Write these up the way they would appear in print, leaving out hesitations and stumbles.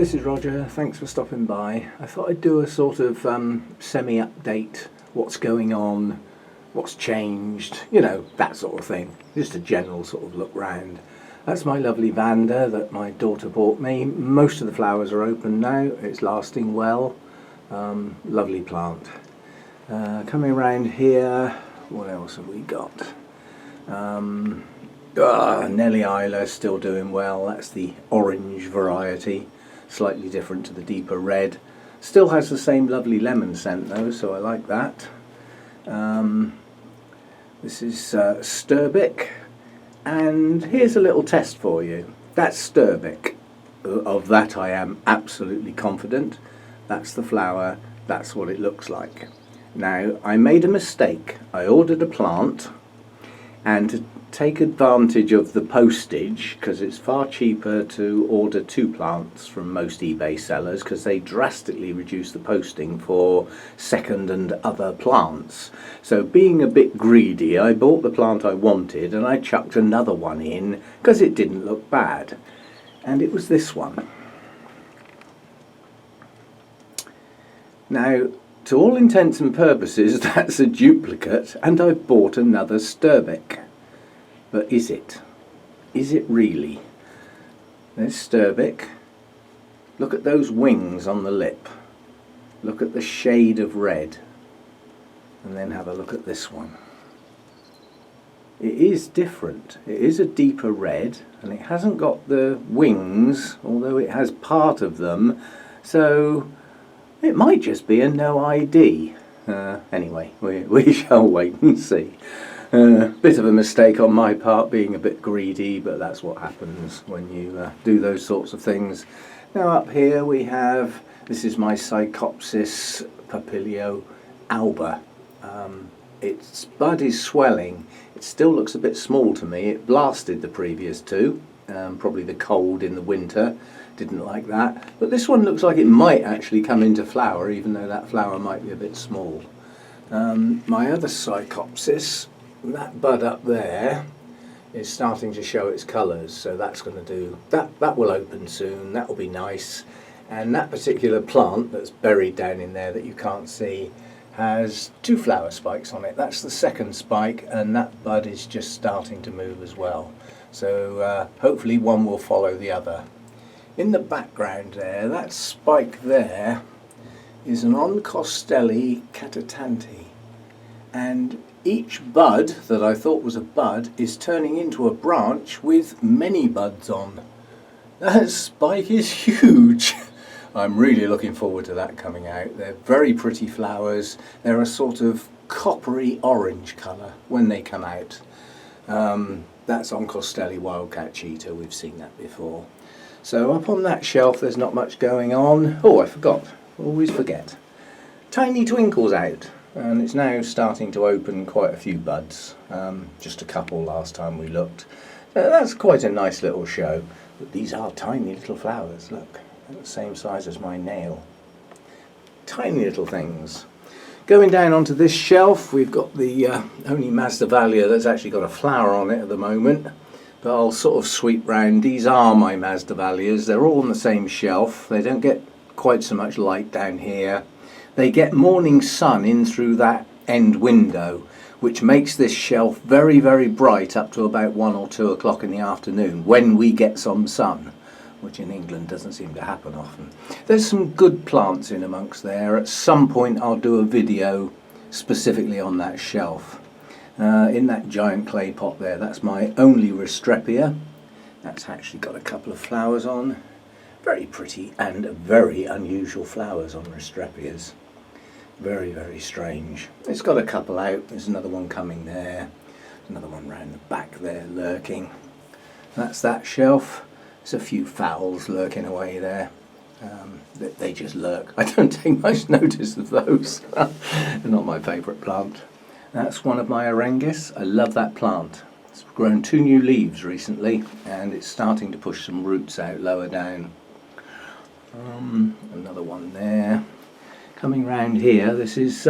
this is Roger. Thanks for stopping by. I thought I'd do a sort of semi-update, what's going on, what's changed, you know, that sort of thing. Just a general sort of look round. That's my lovely Vanda that my daughter bought me. Most of the flowers are open now. It's lasting well. Lovely plant. Coming around here, what else have we got? Nellie Isla still doing well. That's the orange variety, slightly different to the deeper red. Still has the same lovely lemon scent though, so I like that. This is Sturbic, and here's a little test for you. That's Sturbic. Of that I am absolutely confident. That's the flower, that's what it looks like. Now, I made a mistake. I ordered a plant, and to take advantage of the postage, because it's far cheaper to order 2 plants from most eBay sellers, because they drastically reduce the posting for second and other plants. So being a bit greedy, I bought the plant I wanted and I chucked another one in because it didn't look bad. And it was this one. Now, to all intents and purposes, that's a duplicate, and I've bought another Sturbic. But is it? Is it really? There's Sturbic. Look at those wings on the lip. Look at the shade of red. And then have a look at this one. It is different. It is a deeper red, and it hasn't got the wings, although it has part of them. So it might just be a no ID. Anyway, we shall wait and see. Bit of a mistake on my part, being a bit greedy, but that's what happens when you do those sorts of things. Now up here we have, this is my Psychopsis papilio alba. Its bud is swelling. It still looks a bit small to me. It blasted the previous 2, probably the cold in the winter. Didn't like that. But this one looks like it might actually come into flower, even though that flower might be a bit small. My other Psychopsis, that bud up there is starting to show its colours, so that's going to do that will open soon. That will be nice. And that particular plant that's buried down in there that you can't see has 2 flower spikes on it. That's the second spike, and that bud is just starting to move as well, so hopefully one will follow the other. In the background there, that spike there is an Oncostelli catatanti, and each bud that I thought was a bud is turning into a branch with many buds on. That spike is huge. I'm really looking forward to that coming out. They're very pretty flowers. They're a sort of coppery orange colour when they come out. That's Oncostelli wildcat cheetah, we've seen that before. So up on that shelf there's not much going on. Oh, I forgot, always forget. Tiny Twinkle's out, and it's now starting to open quite a few buds. Just a couple last time we looked. That's quite a nice little show, but these are tiny little flowers, look. The same size as my nail. Tiny little things. Going down onto this shelf, we've got the only Masdevallia that's actually got a flower on it at the moment, but I'll sort of sweep round. These are my Masdevallias. They're all on the same shelf. They don't get quite so much light down here. They get morning sun in through that end window, which makes this shelf very, very bright up to about 1 or 2 o'clock in the afternoon when we get some sun, which in England doesn't seem to happen often. There's some good plants in amongst there. At some point I'll do a video specifically on that shelf. In that giant clay pot there, that's my only Restrepia. That's actually got a couple of flowers on. Very pretty and very unusual flowers on Restrepias. Very, very strange. It's got a couple out. There's another one coming there. Another one round the back there lurking. That's that shelf. There's a few fowls lurking away there. They just lurk. I don't take much notice of those. They're not my favourite plant. That's one of my Aerangis. I love that plant. It's grown 2 new leaves recently, and it's starting to push some roots out lower down. Another one there. Coming round here, this is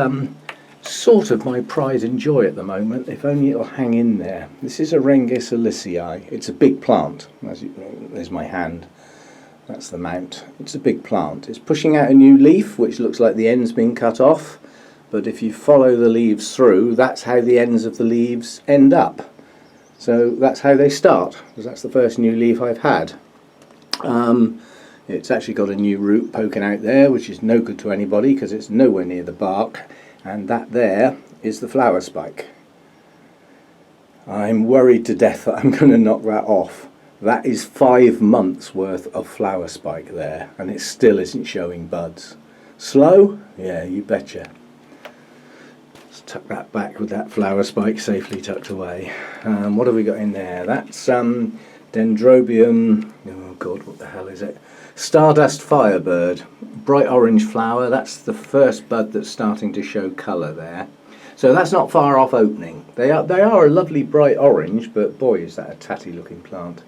sort of my pride and joy at the moment, if only it'll hang in there. This is Aerangis alissi. It's a big plant. There's my hand. That's the mount. It's a big plant. It's pushing out a new leaf, which looks like the end's been cut off. But if you follow the leaves through, that's how the ends of the leaves end up. So that's how they start, because that's the first new leaf I've had. It's actually got a new root poking out there, which is no good to anybody because it's nowhere near the bark. And that there is the flower spike. I'm worried to death that I'm going to knock that off. That is 5 months worth of flower spike there, and it still isn't showing buds. Slow? Yeah, you betcha. Let's tuck that back with that flower spike safely tucked away. What have we got in there? That's Dendrobium. Oh God, what the hell is it? Stardust Firebird. Bright orange flower. That's the first bud that's starting to show colour there. So that's not far off opening. They are a lovely bright orange, but boy is that a tatty looking plant.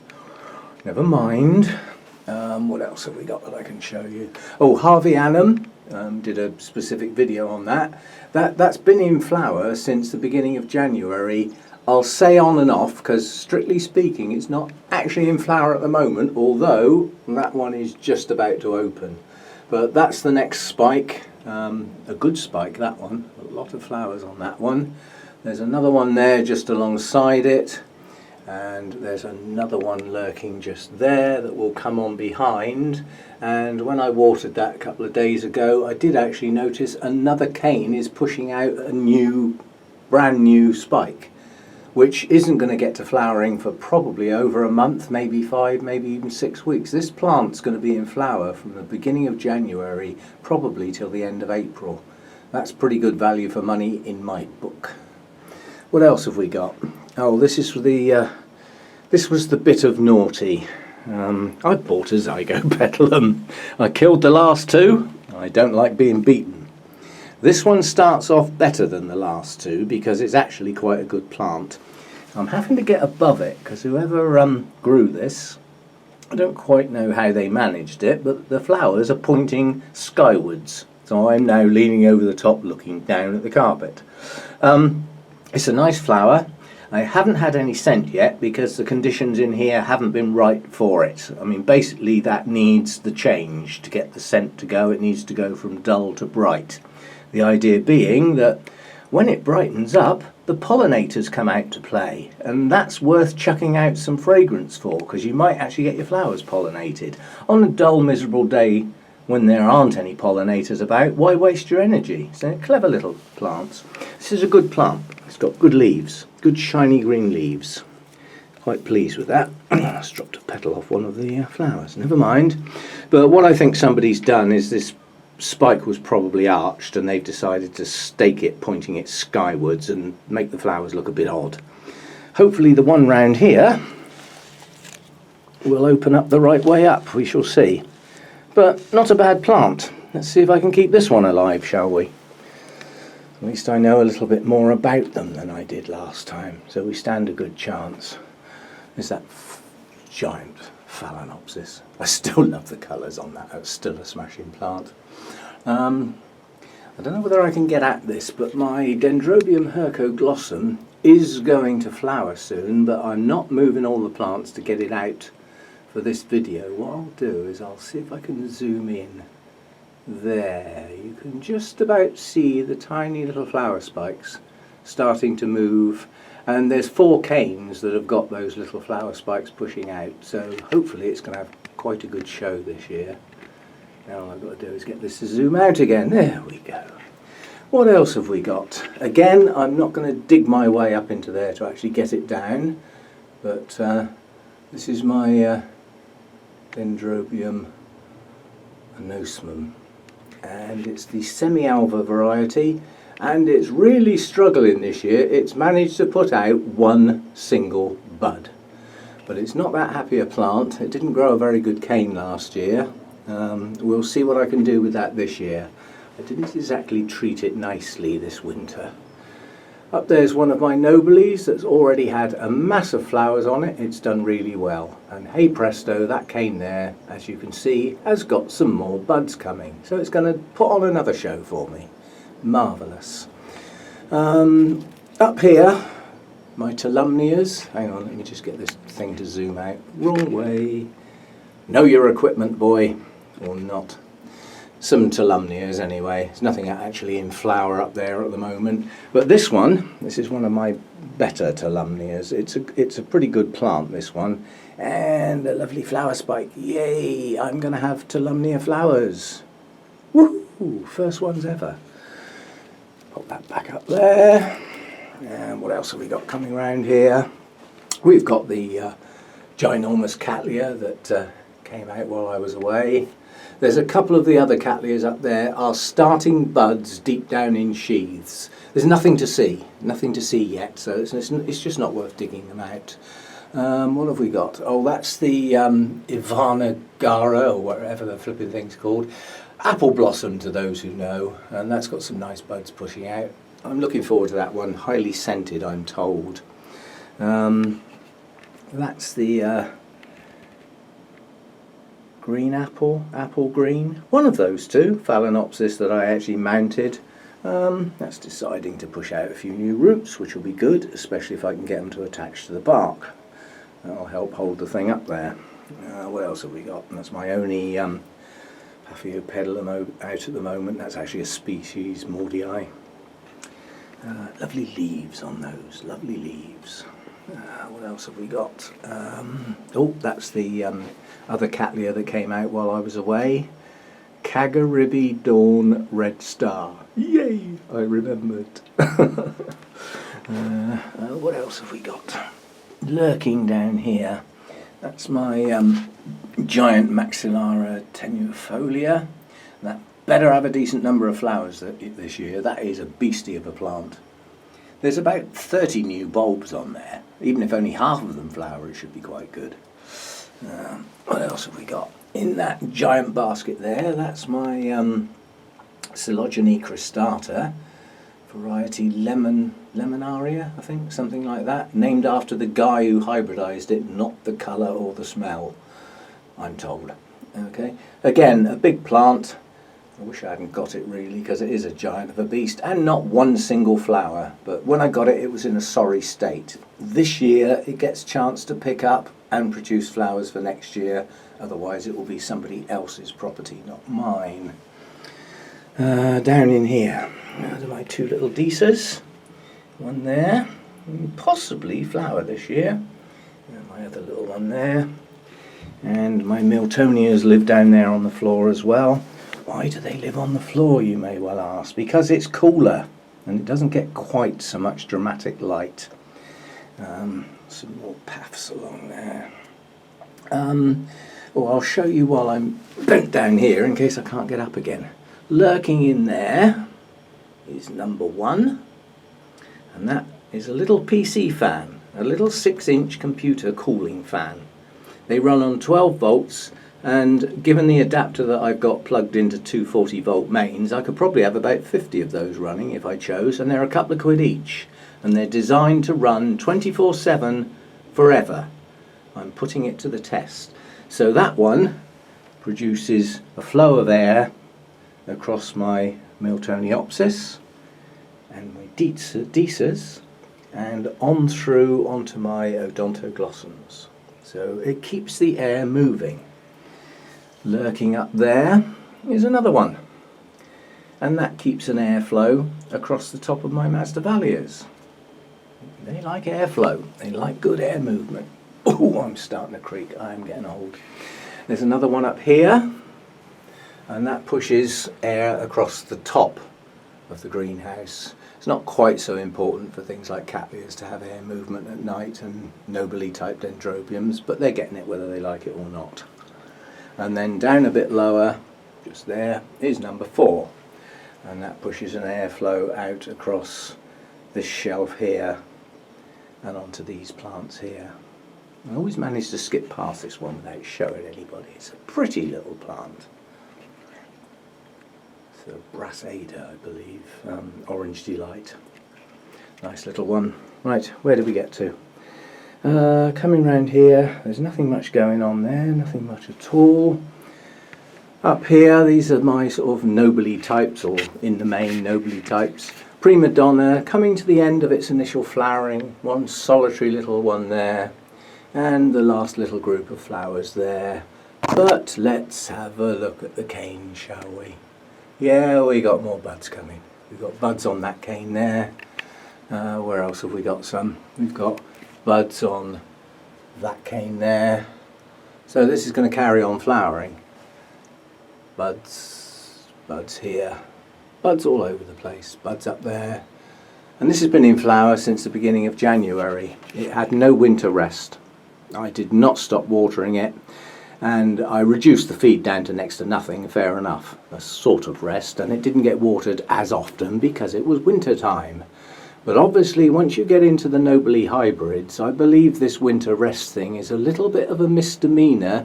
Never mind. What else have we got that I can show you? Oh, Harveyanum. Did a specific video on that. That's been in flower since the beginning of January. I'll say on and off because strictly speaking it's not actually in flower at the moment, although that one is just about to open. But that's the next spike. A good spike, that one. A lot of flowers on that one. There's another one there just alongside it, and there's another one lurking just there that will come on behind. And when I watered that a couple of days ago, I did actually notice another cane is pushing out a brand new spike, which isn't going to get to flowering for probably over a month, maybe 5, maybe even 6 weeks. This plant's going to be in flower from the beginning of January, probably till the end of April. That's pretty good value for money in my book. What else have we got? Oh, this was the bit of naughty. I bought a Zygopetalum. I killed the last 2. I don't like being beaten. This one starts off better than the last 2 because it's actually quite a good plant. I'm having to get above it because whoever grew this, I don't quite know how they managed it, but the flowers are pointing skywards. So I'm now leaning over the top looking down at the carpet. It's a nice flower. I haven't had any scent yet because the conditions in here haven't been right for it. I mean, basically that needs the change to get the scent to go. It needs to go from dull to bright. The idea being that when it brightens up, the pollinators come out to play, and that's worth chucking out some fragrance for, because you might actually get your flowers pollinated. On a dull, miserable day when there aren't any pollinators about, why waste your energy? So clever little plants. This is a good plant. It's got good leaves, good shiny green leaves. Quite pleased with that. I just dropped a petal off one of the flowers. Never mind. But what I think somebody's done is this spike was probably arched and they've decided to stake it pointing it skywards and make the flowers look a bit odd. Hopefully the one round here will open up the right way up, we shall see. But not a bad plant. Let's see if I can keep this one alive, shall we? At least I know a little bit more about them than I did last time, so we stand a good chance. There's that giant Phalaenopsis. I still love the colours on that. It's still a smashing plant. I don't know whether I can get at this, but my Dendrobium hercoglossum is going to flower soon, but I'm not moving all the plants to get it out for this video. What I'll do is I'll see if I can zoom in. There, you can just about see the tiny little flower spikes starting to move, and there's 4 canes that have got those little flower spikes pushing out, so hopefully it's going to have quite a good show this year. Now all I've got to do is get this to zoom out again. There we go. What else have we got? Again, I'm not going to dig my way up into there to actually get it down, but this is my Dendrobium anosmum, and it's the semi-alva variety, and it's really struggling this year. It's managed to put out 1 single bud, but it's not that happy a plant. It didn't grow a very good cane last year. We'll see what I can do with that this year. I didn't exactly treat it nicely this winter. Up there's one of my Nobiles that's already had a mass of flowers on it. It's done really well, and hey presto, that cane there, as you can see, has got some more buds coming, so it's going to put on another show for me. Marvellous. Up here, my Tolumnias. Hang on, let me just get this thing to zoom out. Wrong way. Know your equipment, boy, or not. Some Tolumnias anyway. There's nothing actually in flower up there at the moment. But this is one of my better Tolumnias. It's a pretty good plant, this one. And a lovely flower spike. Yay! I'm going to have Tolumnia flowers. Woohoo! First ones ever. Put that back up there. And what else have we got coming around here? We've got the ginormous Cattleya that came out while I was away. There's a couple of the other Cattleyas up there are starting buds deep down in sheaths. There's nothing to see yet, so it's just not worth digging them out. What have we got? Oh, that's the Ivana Gara, or whatever the flipping thing's called. Apple blossom, to those who know, and that's got some nice buds pushing out. I'm looking forward to that one. Highly scented, I'm told. That's the green apple green. One of those two, Phalaenopsis, that I actually mounted. That's deciding to push out a few new roots, which will be good, especially if I can get them to attach to the bark. That'll help hold the thing up there. What else have we got? And that's my only Zygopetalum out at the moment. That's actually a species, Mordii. Lovely leaves on those, lovely leaves. What else have we got? Oh, that's the other Cattleya that came out while I was away. Kagaribi Dawn Red Star. Yay! I remembered. What else have we got? Lurking down here. That's my giant Maxillaria tenuifolia. That better have a decent number of flowers this year. That is a beastie of a plant. There's about 30 new bulbs on there. Even if only half of them flower, it should be quite good. What else have we got? In that giant basket there, that's my Coelogyne cristata, variety Lemonaria, I think, something like that. Named after the guy who hybridized it, not the colour or the smell, I'm told. Okay, again, a big plant. I wish I hadn't got it really, because it is a giant of a beast, and not one single flower. But when I got it, it was in a sorry state. This year, it gets a chance to pick up and produce flowers for next year. Otherwise, it will be somebody else's property, not mine. Down in here, those are my two little Deisas. One there, possibly flower this year. And my other little one there. And my Miltonias live down there on the floor as well. Why do they live on the floor, you may well ask? Because it's cooler and it doesn't get quite so much dramatic light. Some more paths along there. I'll show you while I'm bent down here in case I can't get up again. Lurking in there is number 1, and that is a little PC fan, a little 6-inch computer cooling fan. They run on 12 volts. And given the adapter that I've got plugged into 240 volt mains, I could probably have about 50 of those running if I chose, and they're a couple of quid each. And they're designed to run 24/7 forever. I'm putting it to the test. So that one produces a flow of air across my Miltoniopsis and my Deisas and on through onto my Odontoglossums. So it keeps the air moving. Lurking up there is another one, and that keeps an airflow across the top of my Masdevallias. They like airflow, they like good air movement. Oh, I'm starting to creak, I am getting old. There's another one up here, and that pushes air across the top of the greenhouse. It's not quite so important for things like Cattleyas to have air movement at night and Nobile type Dendrobiums, but they're getting it whether they like it or not. And then down a bit lower, just there, is number 4, and that pushes an airflow out across this shelf here and onto these plants here. I always manage to skip past this one without showing anybody. It's a pretty little plant. It's a Brassada, I believe, Orange Delight. Nice little one. Right, where did we get to? Coming round here, there's nothing much going on there, nothing much at all. Up here, these are my sort of Nobile types, or in the main Nobile types. Prima Donna, coming to the end of its initial flowering, one solitary little one there, and the last little group of flowers there. But let's have a look at the cane, shall we? Yeah, we got more buds coming. We've got buds on that cane there. Where else have we got some? We've got buds on that cane there. So this is going to carry on flowering. Buds, buds here, buds all over the place, buds up there. And this has been in flower since the beginning of January. It had no winter rest. I did not stop watering it, and I reduced the feed down to next to nothing, fair enough, a sort of rest, and it didn't get watered as often because it was winter time. But obviously once you get into the Nobile hybrids, I believe this winter rest thing is a little bit of a misdemeanor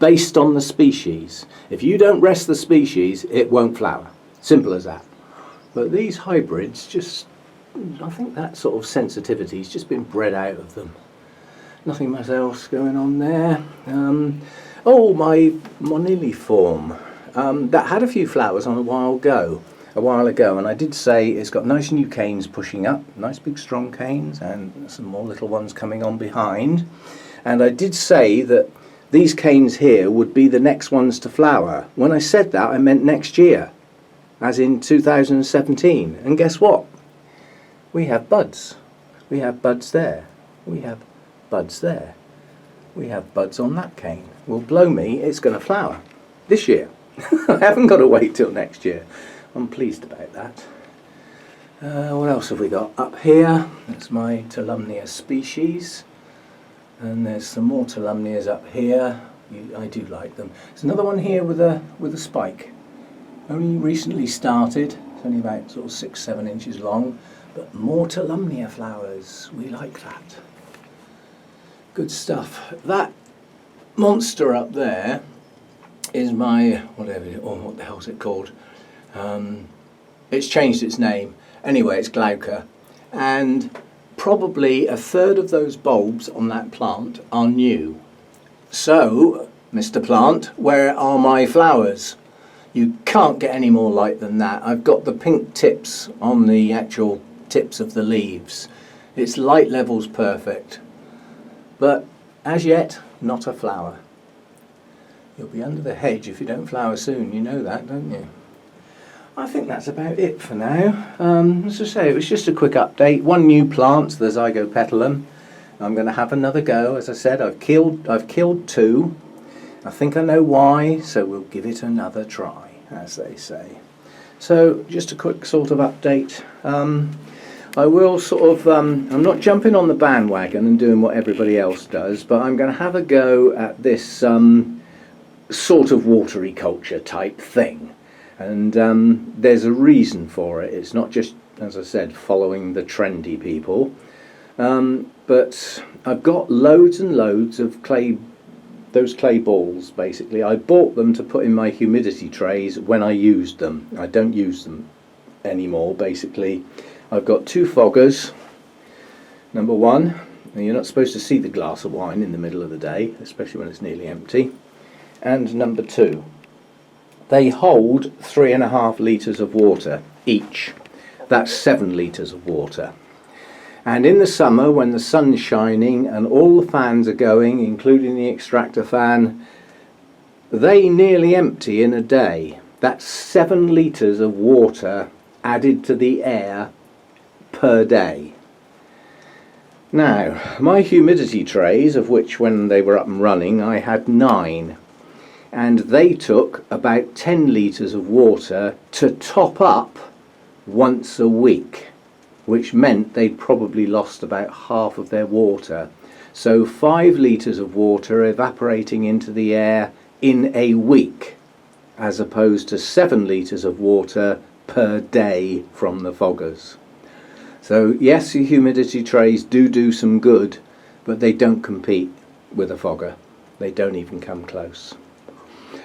based on the species. If you don't rest the species, it won't flower. Simple as that. But these hybrids just, I think that sort of sensitivity has just been bred out of them. Nothing much else going on there. Oh, my moniliform. That had a few flowers on a while ago, and I did say it's got nice new canes pushing up, nice big strong canes, and some more little ones coming on behind. And I did say that these canes here would be the next ones to flower. When I said that, I meant next year, as in 2017. And guess what? We have buds. We have buds there. We have buds there. We have buds on that cane. Well, blow me, it's going to flower this year. I haven't got to wait till next year. I'm pleased about that. What else have we got up here? That's my Tolumnia species. And there's some more Tolumnias up here. I do like them. There's another one here with a spike. Only recently started. It's only about sort of 6-7 inches long. But more Tolumnia flowers. We like that. Good stuff. That monster up there is my, what the hell's it called? It's changed its name. Anyway, it's Glauca. And probably a third of those bulbs on that plant are new. So, Mr. Plant, where are my flowers? You can't get any more light than that. I've got the pink tips on the actual tips of the leaves. Its light level's perfect. But as yet, not a flower. You'll be under the hedge if you don't flower soon. You know that, don't you? I think that's about it for now. As I say, it was just a quick update. One new plant, the Zygopetalum. I'm going to have another go. As I said, I've killed 2. I think I know why, so we'll give it another try, as they say. So, just a quick sort of update. I will sort of, I'm not jumping on the bandwagon and doing what everybody else does, but I'm going to have a go at this sort of watery culture type thing. And there's a reason for it. It's not just, as I said, following the trendy people. But I've got loads and loads of clay, those clay balls basically. I bought them to put in my humidity trays when I used them. I don't use them anymore basically. I've got 2 foggers. Number 1, and you're not supposed to see the glass of wine in the middle of the day, especially when it's nearly empty. And number 2. They hold 3.5 litres of water each. That's 7 litres of water. And in the summer, when the sun's shining and all the fans are going, including the extractor fan, they nearly empty in a day. That's 7 litres of water added to the air per day. Now, my humidity trays, of which when they were up and running I had 9, and they took about 10 litres of water to top up once a week, which meant they'd probably lost about half of their water. So 5 litres of water evaporating into the air in a week, as opposed to 7 litres of water per day from the foggers. So yes, the humidity trays do some good, but they don't compete with a fogger. They don't even come close.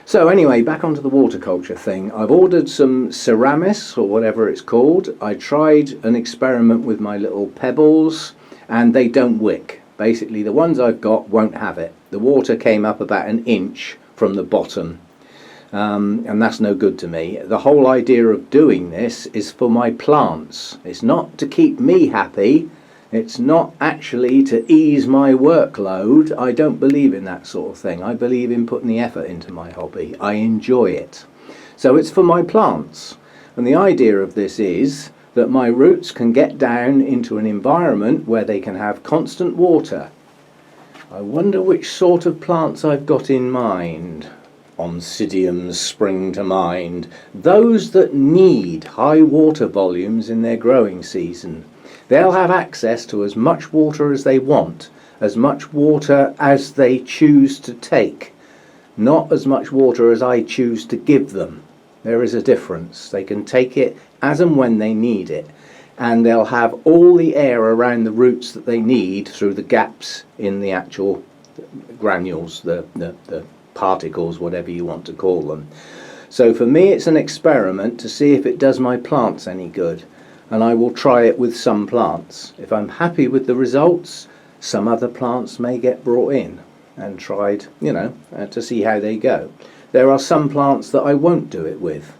So anyway, back onto the waterculture thing. I've ordered some Ceramis, or whatever it's called. I tried an experiment with my little pebbles, and they don't wick. Basically, the ones I've got won't have it. The water came up about 1 inch from the bottom, and that's no good to me. The whole idea of doing this is for my plants. It's not to keep me happy, It's not actually to ease my workload. I don't believe in that sort of thing. I believe in putting the effort into my hobby. I enjoy it. So it's for my plants. And the idea of this is that my roots can get down into an environment where they can have constant water. I wonder which sort of plants I've got in mind. Oncidiums spring to mind. Those that need high water volumes in their growing season. They'll have access to as much water as they want, as much water as they choose to take, not as much water as I choose to give them. There is a difference. They can take it as and when they need it, and they'll have all the air around the roots that they need through the gaps in the actual granules, the particles, whatever you want to call them. So for me it's an experiment to see if it does my plants any good. And I will try it with some plants. If I'm happy with the results, some other plants may get brought in and tried, to see how they go. There are some plants that I won't do it with.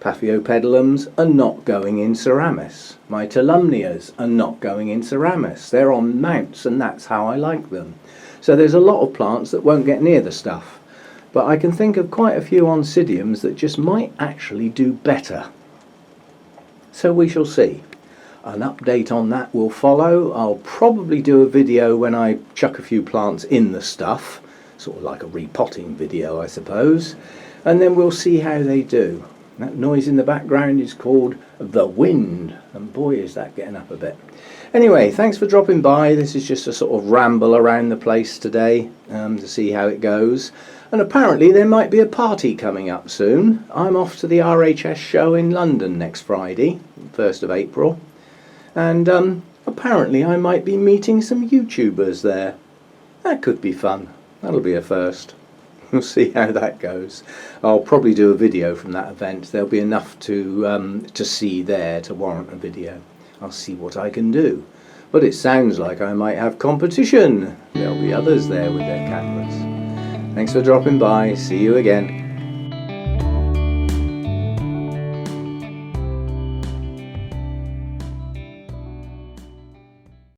Paphiopedilums are not going in ceramis. My Tolumnias are not going in ceramis. They're on mounts, and that's how I like them. So there's a lot of plants that won't get near the stuff. But I can think of quite a few Oncidiums that just might actually do better. So we shall see. An update on that will follow. I'll probably do a video when I chuck a few plants in the stuff, sort of like a repotting video I suppose, and then we'll see how they do. That noise in the background is called the wind, and boy is that getting up a bit. Anyway, thanks for dropping by. This is just a sort of ramble around the place today to see how it goes. And apparently there might be a party coming up soon. I'm off to the RHS show in London next Friday, 1st of April. And apparently I might be meeting some YouTubers there. That could be fun. That'll be a first. We'll see how that goes. I'll probably do a video from that event. There'll be enough to see there to warrant a video. I'll see what I can do. But it sounds like I might have competition. There'll be others there with their cameras. Thanks for dropping by. See you again.